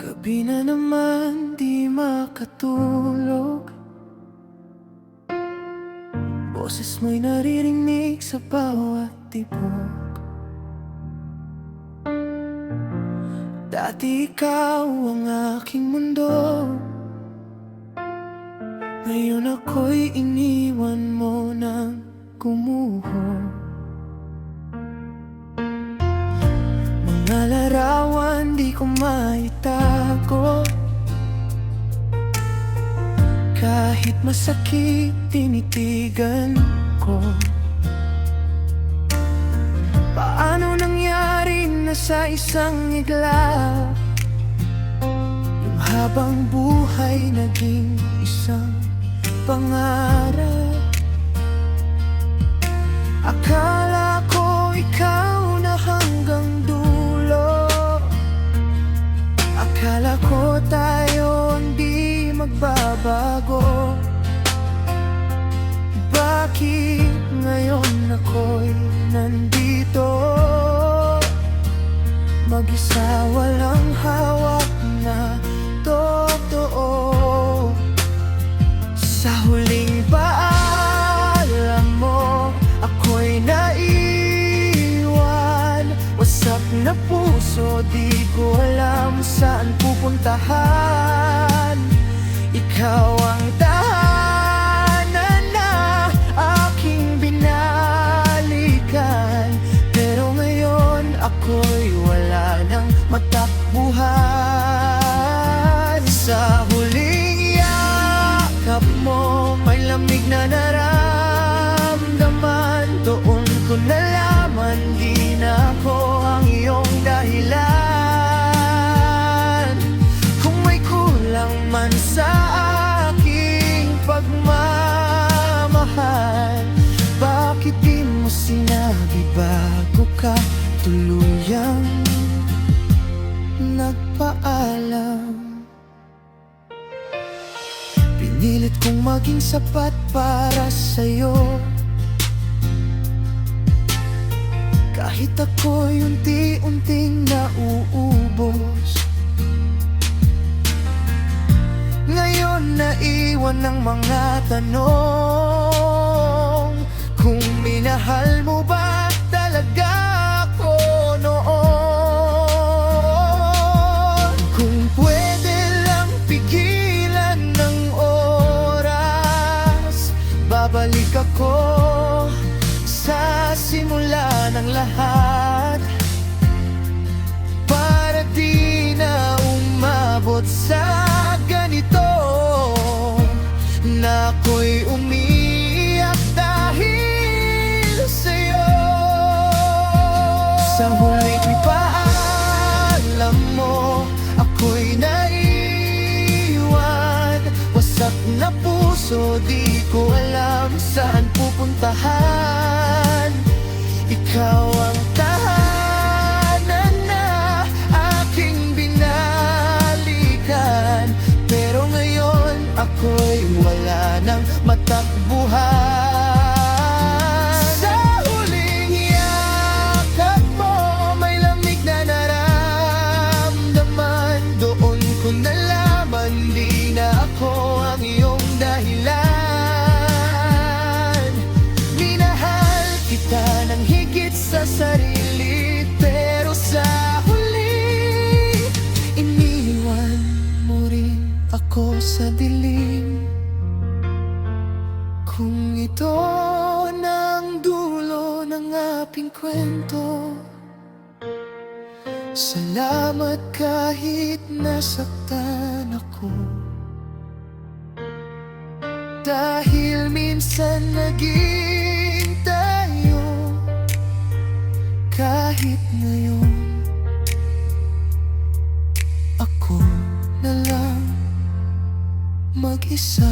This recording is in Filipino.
Gabi na naman di makatulog, boses mo'y naririnig sa bawat tibok. Dati ikaw ang aking mundo, ngayon ako'y iniwan mo nang gumuho. Mga larawan di ko maitago, kahit masakit tinitigan ko. Paano nangyari na sa isang igla, yung habang buhay naging isang pangarap? Akala ko ikaw na hanggang dulo, akala ko tayo hindi magbabago. Bakit ngayon ako'y nandito, mag-isa walang hawak na totoo? Sa huling paalam mo, ako'y naiwan. Wasak na puso, di ko alam saan pupuntahan. Ikaw ang tahanan na aking binalikan, pero ngayon ako'y wala nang matakbuhan. Sa huling yakap mo, may lamig na naramdaman. Doon ko nalaman, di na ako ang iyong dahilan. Kung may kulang man sa aking pagmamahal, bakit di mo sinabi bago ka tuluyang nagpaalam? Pinilit kong maging sapat para sa'yo, kahit ako'y unti-unting nauubos. Ngayon naiwan ng mga tanong, kung minahal mo ba talaga ako noon? Kung pwede lang pigilan ng oras, babalik ako sa simula ng lahat, para di na umabot sa ganito, na ako'y umiyak dahil sa'yo. Sa huling paalam mo, ako'y naiwan. Wasak na puso, di ko alam saan pupuntahan. Ikaw ang tahanan na aking binalikan, pero ngayon ako'y wala nang matakbuhan. Sa huling yakap mo, may lamig na naramdaman. Doon ko nalaman, di na ako ang iyong dahilan. Minahal kita ng higit sa sarili, pero sa huli iniwan mo rin ako sa dilim. Kung ito ng dulo ng ating kwento, salamat kahit nasaktan ako. Dahil minsan naging tayo, kahit ngayon ako na lang mag-isa.